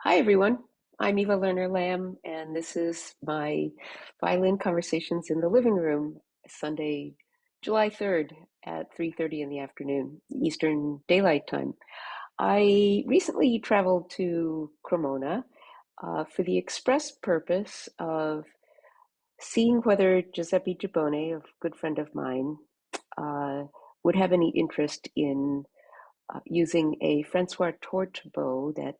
Hi, everyone. I'm Eva Lerner-Lam, and this is my Violin Conversations in the Living Room, Sunday, July 3rd at 3:30 in the afternoon, Eastern Daylight Time. I recently traveled to Cremona for the express purpose of seeing whether Giuseppe Gibboni, a good friend of mine, uh, would have any interest in using a Francois Tourte bow that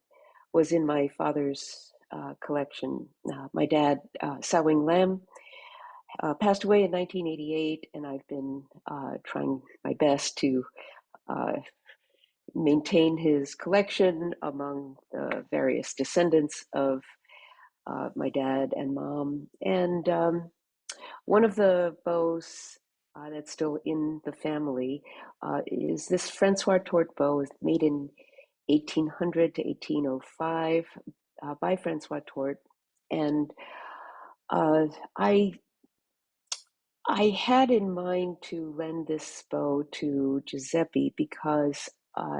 was in my father's collection. My dad, Lam, passed away in 1988, and I've been trying my best to uh, maintain his collection among the various descendants of my dad and mom. And one of the bows that's still in the family is this Francois Tourte bow, is made in 1800 to 1805 by Francois Tourte. And uh, I I had in mind to lend this bow to Giuseppe because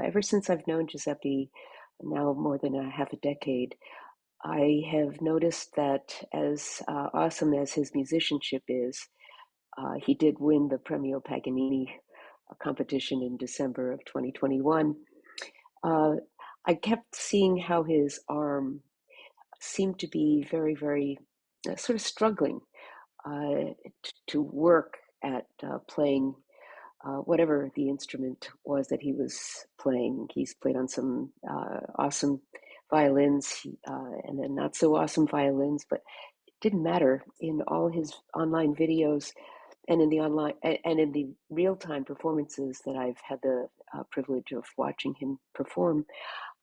ever since I've known Giuseppe, now more than a half a decade, I have noticed that as awesome as his musicianship is, he did win the Premio Paganini competition in December of 2021. Uh, I kept seeing how his arm seemed to be very, very sort of struggling to work at playing whatever the instrument was that he was playing. He's played on some awesome violins and then not so awesome violins, but it didn't matter in all his online videos and in the online and in the real-time performances that I've had the privilege of watching him perform.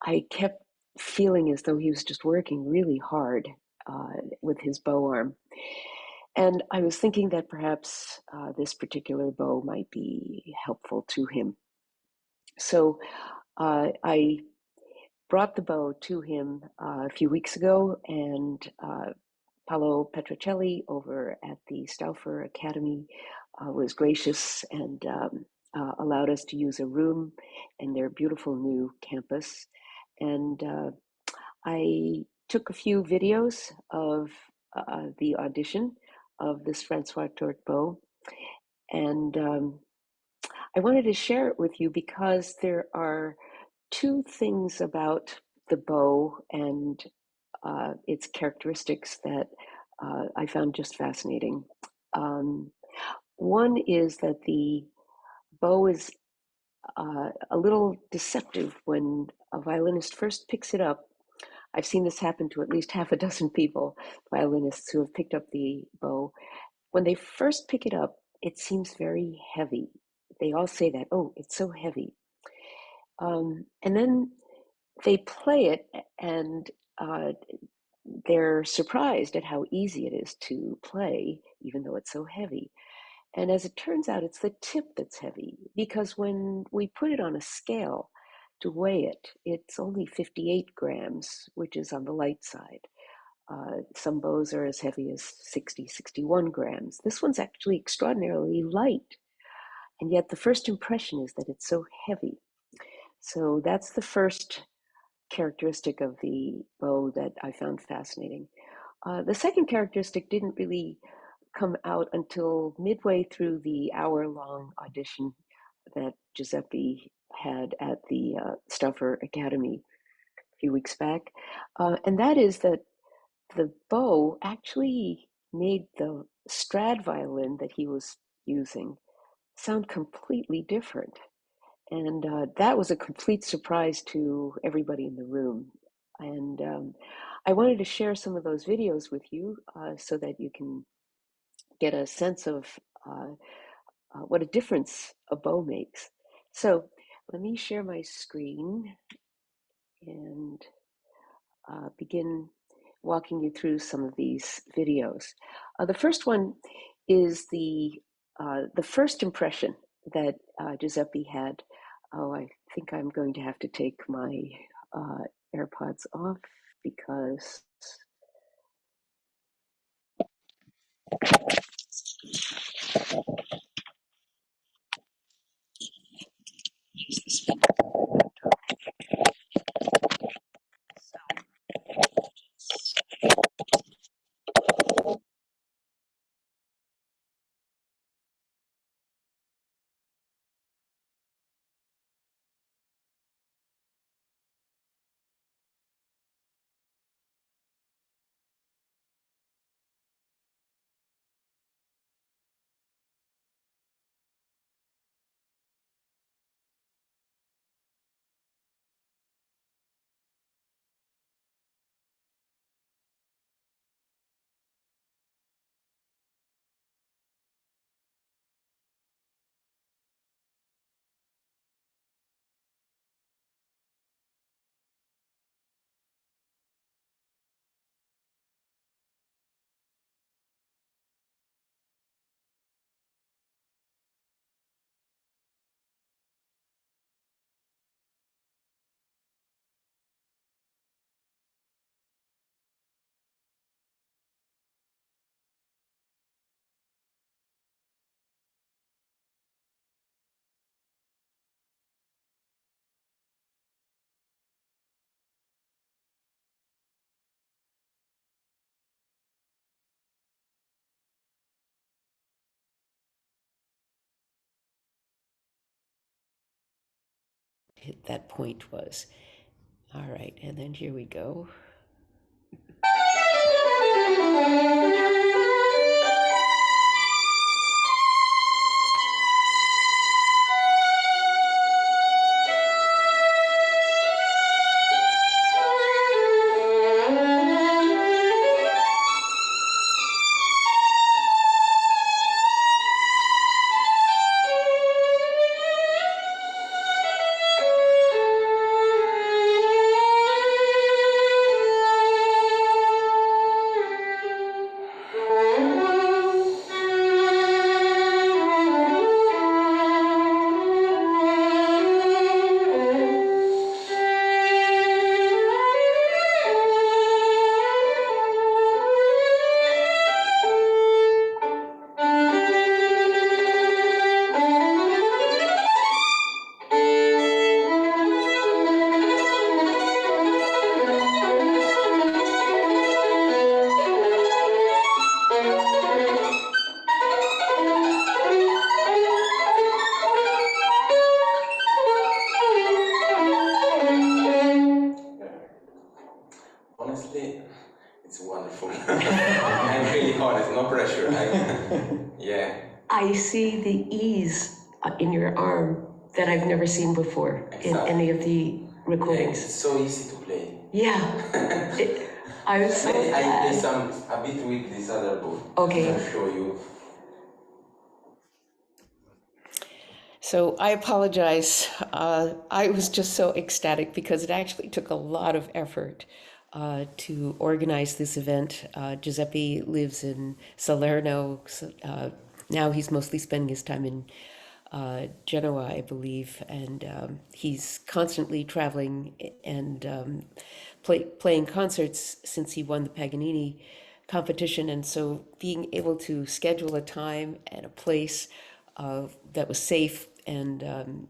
I kept feeling as though he was just working really hard with his bow arm. And I was thinking that perhaps this particular bow might be helpful to him. So I brought the bow to him a few weeks ago, and Paolo Petrocelli over at the Stauffer Academy was gracious and allowed us to use a room in their beautiful new campus. And I took a few videos of the audition of this Francois Tourte bow, and I wanted to share it with you because there are two things about the bow and its characteristics that I found just fascinating. Um, One is that the bow is a little deceptive when a violinist first picks it up. I've seen this happen to at least half a dozen people, violinists who have picked up the bow. When they first pick it up, it seems very heavy. They all say that, oh, it's so heavy. And then they play it and uh, they're surprised at how easy it is to play, even though it's so heavy. And as it turns out, it's the tip that's heavy because when we put it on a scale to weigh it, it's only 58 grams, which is on the light side. Some bows are as heavy as 60, 61 grams. This one's actually extraordinarily light. And yet the first impression is that it's so heavy. So that's the first characteristic of the bow that I found fascinating. The second characteristic didn't really come out until midway through the hour-long audition that Giuseppe had at the Stauffer Academy a few weeks back. And that is that the bow actually made the Strad violin that he was using sound completely different. And that was a complete surprise to everybody in the room. And I wanted to share some of those videos with you so that you can get a sense of uh, what a difference a bow makes. So let me share my screen and begin walking you through some of these videos. The first one is the first impression that Giuseppe had. Oh, I think I'm going to have to take my AirPods off because use the speaker. So that point was. All right, and then here we go. Honestly, it's wonderful. I'm really honest, no pressure. Yeah. I see the ease in your arm that I've never seen before in any of the recordings. Yeah, it's so easy to play. Yeah. I'm so Maybe glad. I play a bit with this other bow. Okay. I'll show you. So I apologize. I was just so ecstatic because it actually took a lot of effort to organize this event. Giuseppe lives in Salerno. Now he's mostly spending his time in Genoa, I believe, and he's constantly traveling and playing concerts since he won the Paganini competition. And so being able to schedule a time and a place that was safe and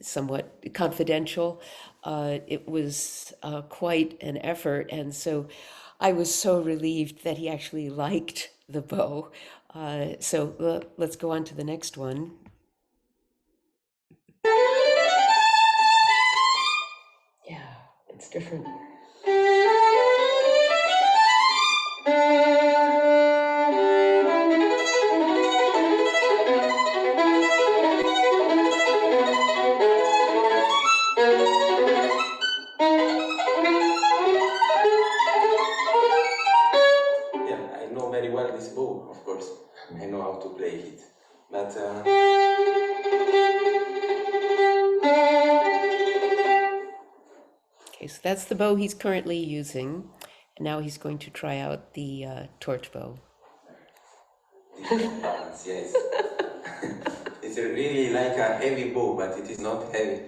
somewhat confidential, it was quite an effort. And so I was so relieved that he actually liked the bow. So let's go on to the next one. Yeah, it's different. I know how to play it, but okay, so that's the bow he's currently using, and now he's going to try out the Tourte bow. Balance, yes. It's really like a heavy bow, but it is not heavy.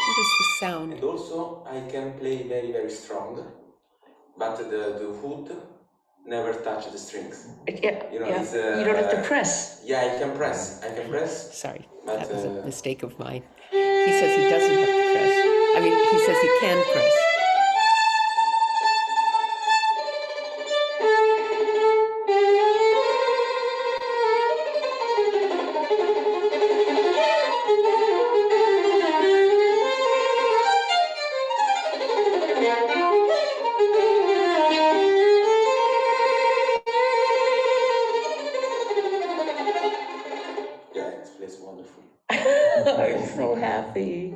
What is the sound? And also, I can play very, very strong, but the wood never touch the strings. Yeah, you know, yeah. It's, you don't have to press. Yeah, I can press. Sorry, but, that was a mistake of mine. He says he doesn't have to press. I mean, he says he can press. I'm so happy.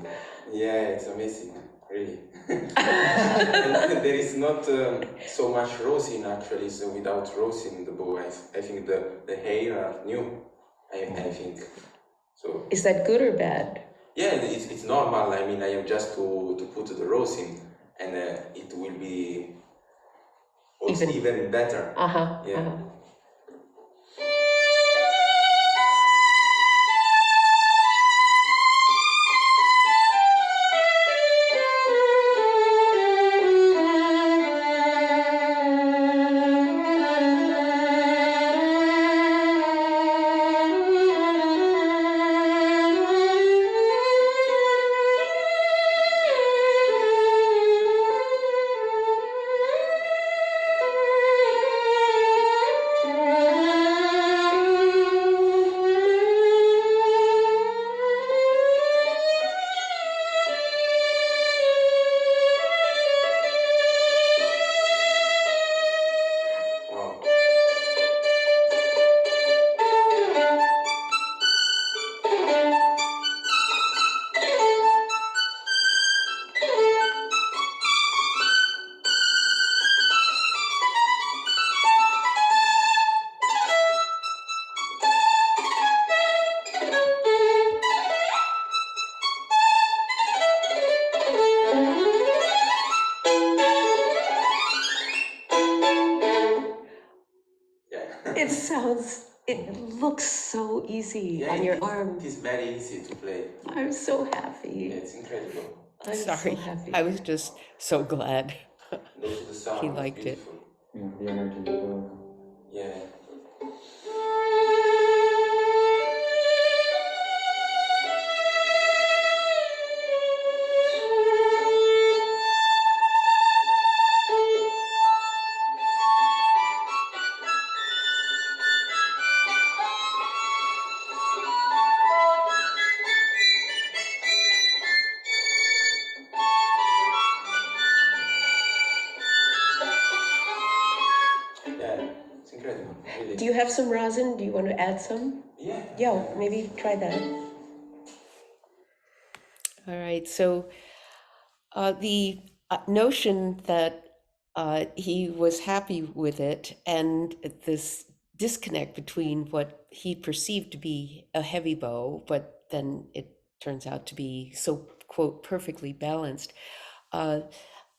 Yeah, it's amazing, really. And there is not so much rosin actually, so without rosin the bow, I think the hair are new, I think. So. Is that good or bad? Yeah, it's normal. I mean, I have just to put the rosin and it will be also even better. Yeah. it looks so easy on your arm. It is very easy to play. I'm so happy. Yeah, it's incredible. I'm Sorry, so happy. I was just so glad And also the sound he is liked it. beautiful. Yeah, the energy as well. Yeah. Yeah, it's incredible, really. Do you have some rosin? Do you want to add some? Yeah. Yeah, maybe try that. All right, so the notion that he was happy with it and this disconnect between what he perceived to be a heavy bow, but then it turns out to be so, quote, perfectly balanced.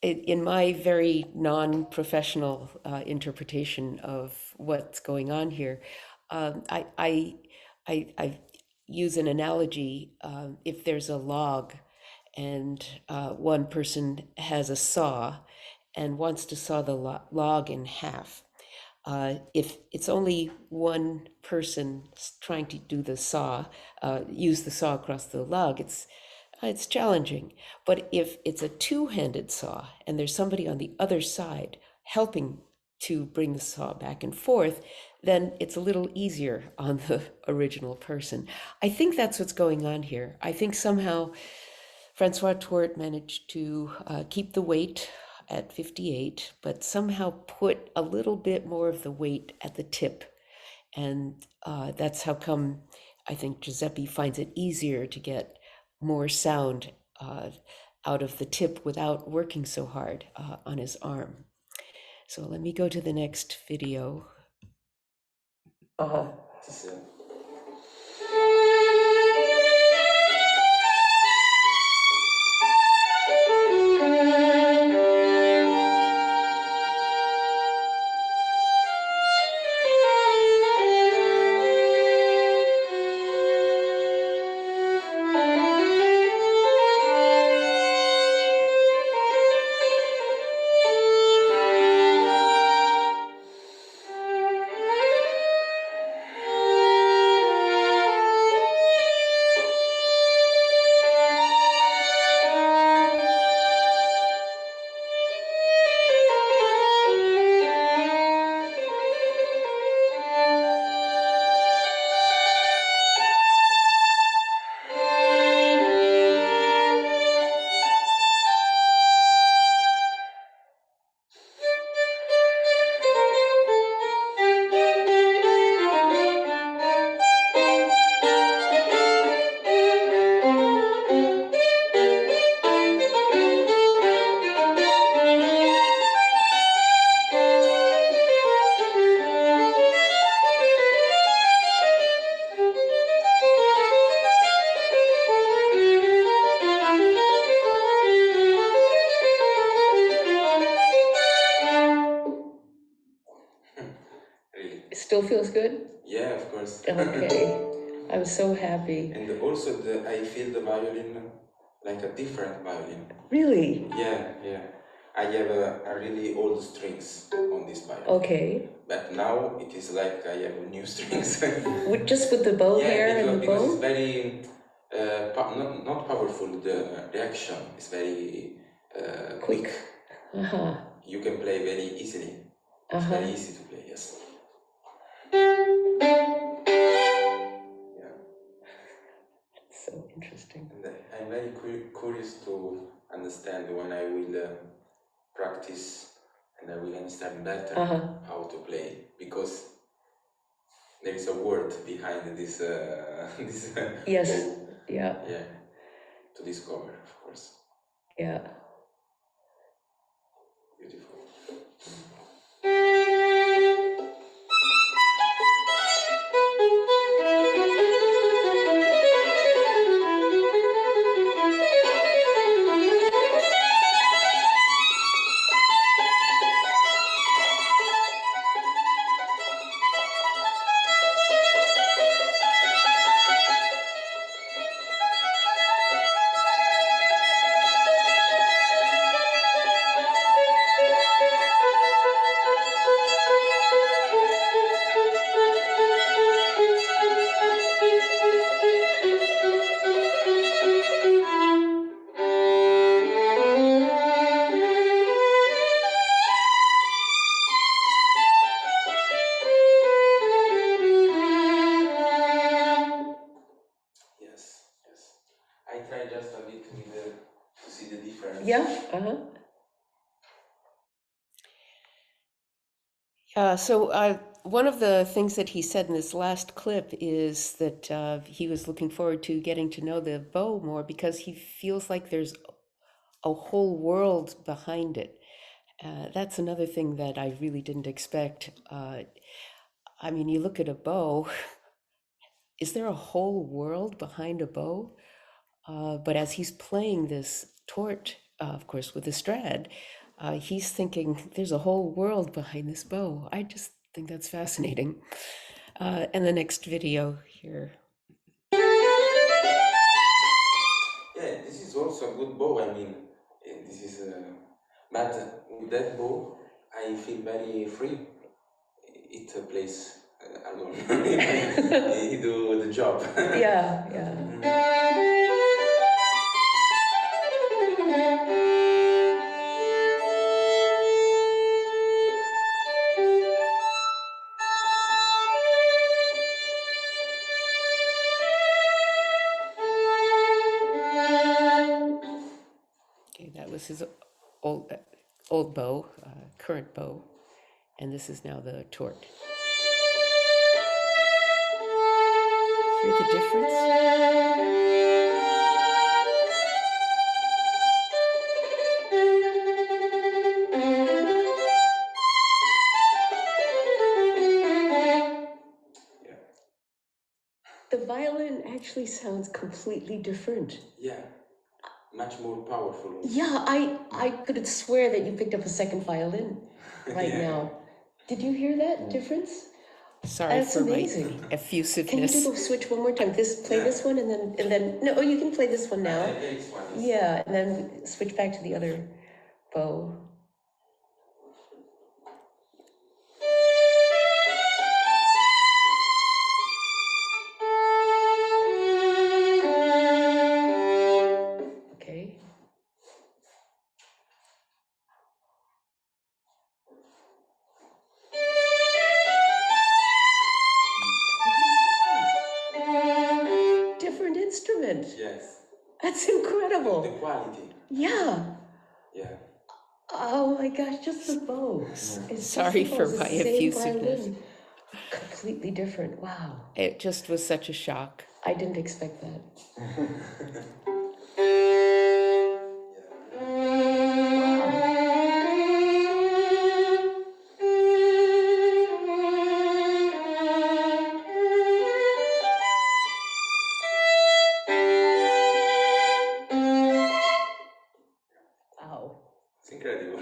In my very non-professional interpretation of what's going on here, I use an analogy. If there's a log and one person has a saw and wants to saw the log in half, if it's only one person trying to do the saw, use the saw across the log, it's challenging. But if it's a two-handed saw and there's somebody on the other side helping to bring the saw back and forth, then it's a little easier on the original person. I think that's what's going on here. I think somehow Francois Tourte managed to keep the weight at 58, but somehow put a little bit more of the weight at the tip. And that's how come I think Giuseppe finds it easier to get more sound out of the tip without working so hard on his arm. So let me go to the next video. It's, really. It still feels good? Yeah, of course. Okay. I'm so happy. And also I feel the violin like a different violin. Really? Yeah. I have a really old strings on this violin. Okay. But now it is like I have new strings. Just with the bow Yeah, hair and the because it's bow? very not powerful. The reaction is very quick. Uh-huh. You can play very easily. It's very easy to play. Yes. Yeah. So interesting. And I'm very curious to understand when I will practice and I will understand better how to play, because there is a word behind this. This Yes. bow. Yeah. Yeah. To discover, of course. Yeah. Beautiful. I try just a bit with to see the difference. Yeah. So one of the things that he said in this last clip is that he was looking forward to getting to know the bow more because he feels like there's a whole world behind it. That's another thing that I really didn't expect. I mean, you look at a bow, is there a whole world behind a bow? But as he's playing this Tourte, of course, with the Strad, he's thinking there's a whole world behind this bow. I just think that's fascinating. And the next video here. Yeah, this is also a good bow. I mean, this is, but with that bow, I feel very free. It plays alone. He do the job. Yeah. Okay, that was his old bow, current bow, and this is now the Tourte. Hear the difference? The violin actually sounds completely different. Yeah, much more powerful. Yeah, I could swear that you picked up a second violin right now. Did you hear that difference? Sorry That's for amazing. my effusiveness. Can you do the switch one more time? Play this one and then no, you can play this one now. Yeah, and then switch back to the other bow. Okay. Different instrument. Yes. That's incredible. The quality. Yeah. Yeah. Oh my gosh, just the bow. It's Sorry just for the my same effusiveness. violin. Completely different. Wow. It just was such a shock. I didn't expect that. Wow. It's incredible.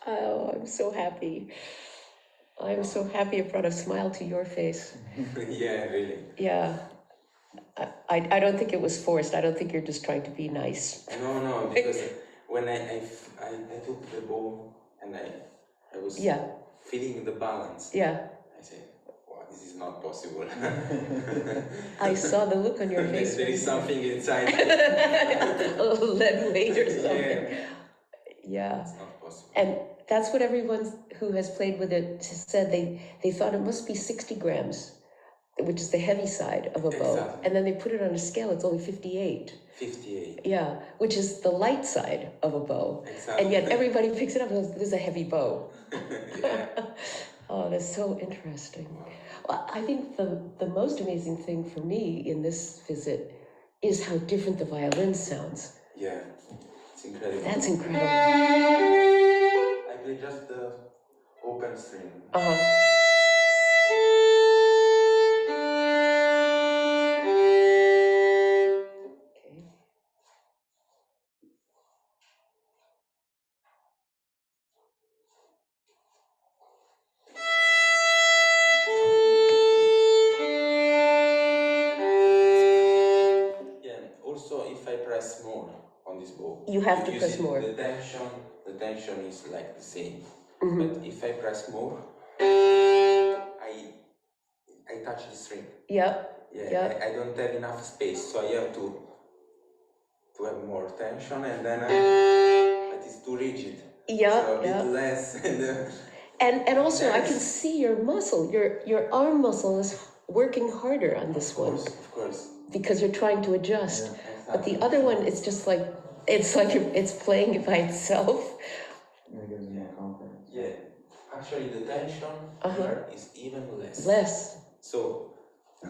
Oh, I'm so happy. I'm so happy it brought a smile to your face. Yeah, really. Yeah. I don't think it was forced. I don't think you're just trying to be nice. No, because when I took the bow and I was feeling the balance. Yeah. I said, wow, this is not possible. I saw the look on your face. There is something inside. A little lead weight or something. Yeah. It's not possible. And that's what everyone who has played with it said. They thought it must be 60 grams, which is the heavy side of a bow. Exactly. And then they put it on a scale, it's only 58. 58. Yeah, which is the light side of a bow. Exactly. And yet everybody picks it up and goes, this is a heavy bow. Yeah. Oh, that's so interesting. Well, I think the most amazing thing for me in this visit is how different the violin sounds. Yeah, it's incredible. That's incredible. I play just the open string. Also, if I press more on this bow, you have to press see more. The tension is like the same. Mm-hmm. But if I press more, I touch the string. Yep. Yeah. Yep. I don't have enough space, so I have to have more tension, and then it is too rigid. Yeah. So a bit less. And also, I can see your muscle. Your arm muscle is working harder on this one. Of course. Because you're trying to adjust. Yeah. But the other one is just like, it's playing by itself. It gives you more confidence. Yeah, actually the tension here is even less. Less. So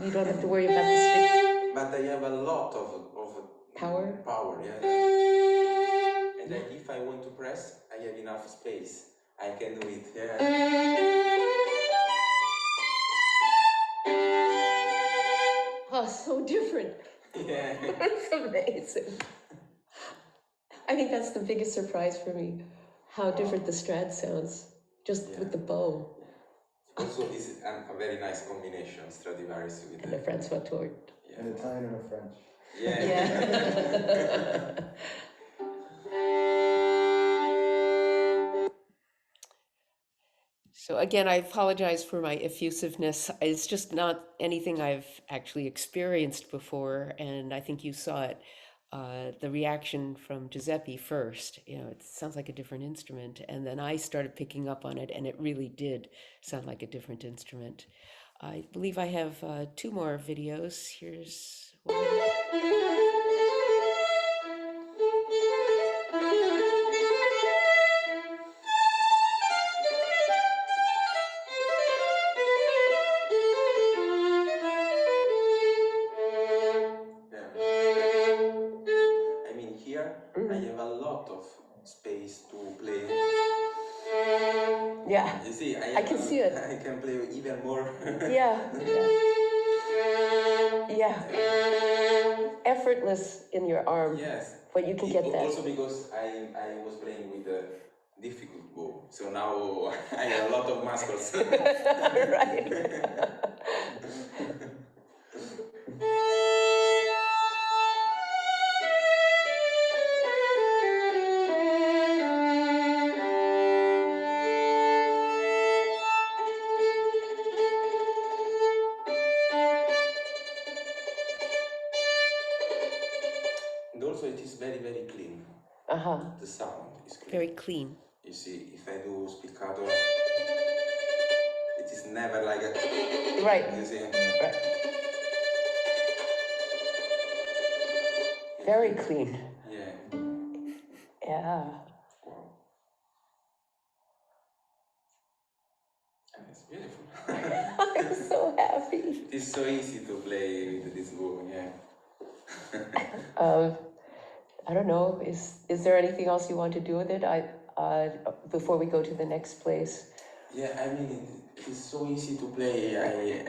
you don't have to worry about the stick. But I have a lot of Power? Power, yeah. And then if I want to press, I have enough space. I can do it, yeah. Oh, so different. Yeah. That's amazing. I think that's the biggest surprise for me, how different the Strad sounds, just with the bow. Also, this is a very nice combination, Stradivarius with and the Francois Tourte. Yeah. An Italian and a French. Yeah. So again, I apologize for my effusiveness. It's just not anything I've actually experienced before, and I think you saw it. The reaction from Giuseppe first, it sounds like a different instrument, and then I started picking up on it, and it really did sound like a different instrument. I believe I have 2 more videos. Here's one. I have a lot of space to play. Yeah. You see, I can see it. I can play even more. Yeah. Yeah. Effortless in your arm. Yes. But you can get that. Also because I was playing with a difficult bow, so now I have a lot of muscles. Right. And also it is very, very clean. The sound is clean. Very clean. You see, if I do spiccato, it is never like a... Right. You see? Right. Very clean. Yeah. Yeah. Wow. And it's beautiful. I'm so happy. It's so easy to play with this bow, yeah. I don't know. Is there anything else you want to do with it? Before we go to the next place. Yeah, I mean it is so easy to play.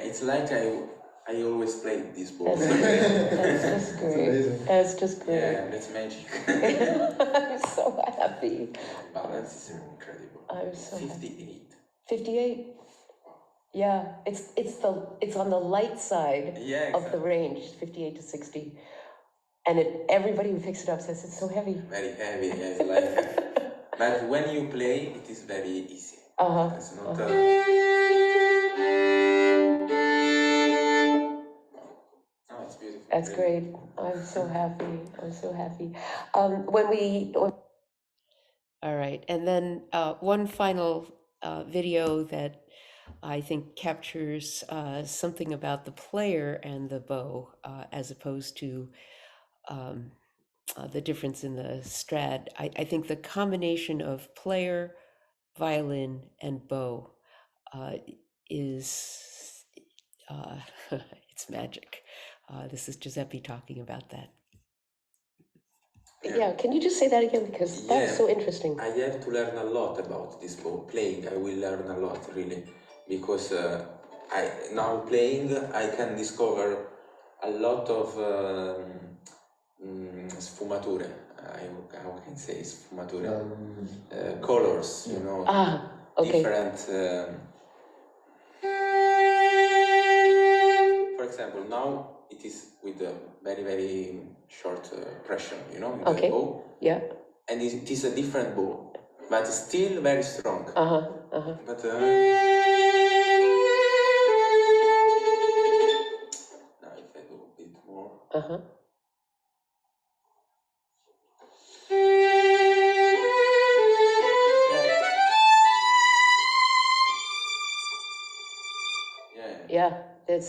It's like I always played this bow. That's just great. That's just great. Yeah, that's magic. I'm so happy. Balance is incredible. I'm so 58. 58. Yeah, it's on the light side of the range, 58 to 60. And everybody who picks it up says it's so heavy. Very heavy, yes. But when you play, it is very easy. It's not. Oh, it's beautiful. That's great. I'm so happy. I'm so happy. All right, and then one final video that I think captures something about the player and the bow, as opposed to the difference in the Strad. I think the combination of player, violin, and bow is it's magic. This is Giuseppe talking about that. Yeah, can you just say that again, because that was so interesting. I have to learn a lot about this bow. Playing, I will learn a lot, really, because now playing, I can discover a lot of sfumature. How can I say sfumature? Colors, Okay. different. For example, now it is with a very, very short pressure, with the bow. Yeah. And it is a different bow, but still very strong. But now if I do a bit more. Yeah, it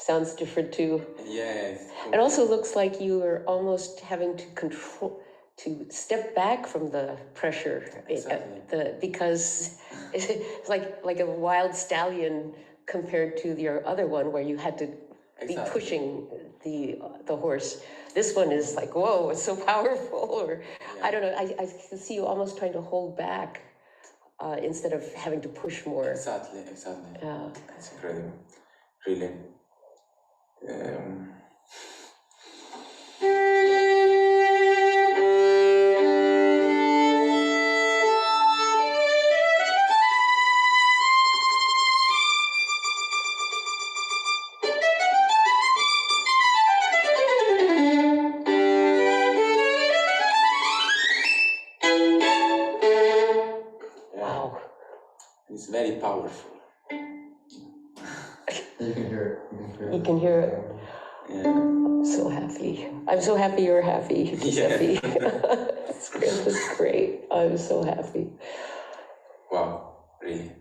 sounds different too. Yes. It also looks like you are almost having to control, to step back from the pressure, Exactly. because it's like a wild stallion compared to your other one where you had to be Exactly. pushing the horse. This one is like, whoa, it's so powerful. Or I don't know, I can see you almost trying to hold back instead of having to push more. Exactly. It's incredible, really. Wow. It's very powerful. You can hear it. You can hear it. Yeah. I'm so happy. I'm so happy you're happy, Giuseppe. This is great. I'm so happy. Wow, really.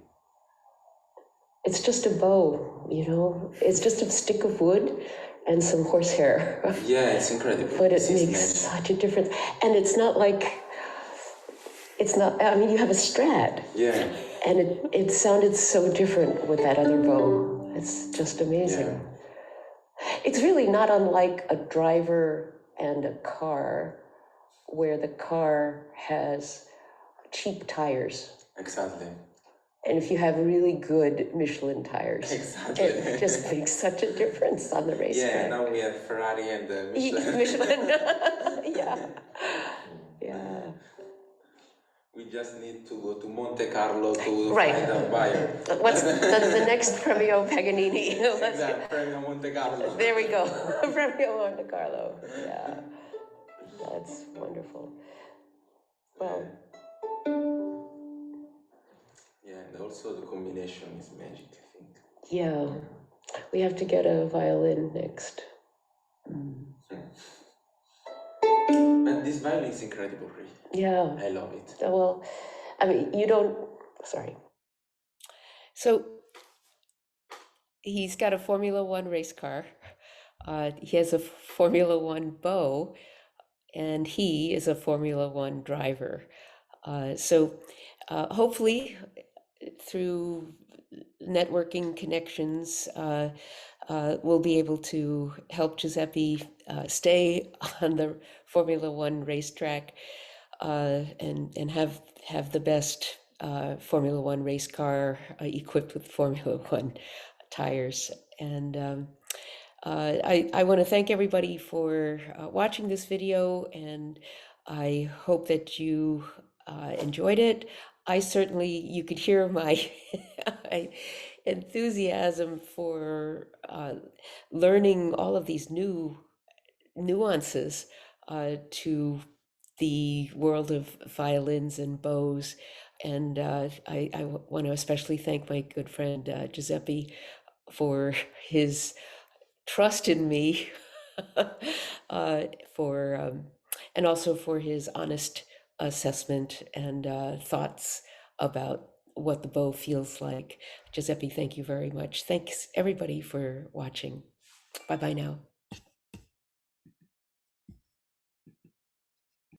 It's just a bow, you know? It's just a stick of wood and some horsehair. Yeah, it's incredible. But it makes such a difference. And it's not like, I mean, you have a Strad. Yeah. And it sounded so different with that other bow. It's just amazing. Yeah. It's really not unlike a driver and a car, where the car has cheap tires. Exactly. And if you have really good Michelin tires, Exactly. it just makes such a difference on the racetrack. Yeah, now we have Ferrari and Michelin. Michelin. Yeah. We just need to go to Monte Carlo to Right. find a buyer. What's the next Premio Paganini? Exactly, Premio Monte Carlo. There we go. Premio Monte Carlo. Yeah. That's wonderful. Well. Yeah, and also the combination is magic, I think. Yeah. We have to get a violin next. But this violin is incredible, really. Yeah. I love it. Well, I mean, you don't, sorry. So he's got a Formula One race car. He has a Formula One bow, and he is a Formula One driver. So hopefully through networking connections, we'll be able to help Giuseppe stay on the Formula One racetrack and have the best Formula One race car equipped with Formula One tires. And I want to thank everybody for watching this video, and I hope that you enjoyed it. I certainly, you could hear my enthusiasm for learning all of these new nuances to the world of violins and bows. And I want to especially thank my good friend Giuseppe for his trust in me, and also for his honest assessment and thoughts about what the bow feels like. Giuseppe, thank you very much. Thanks everybody for watching. Bye-bye now.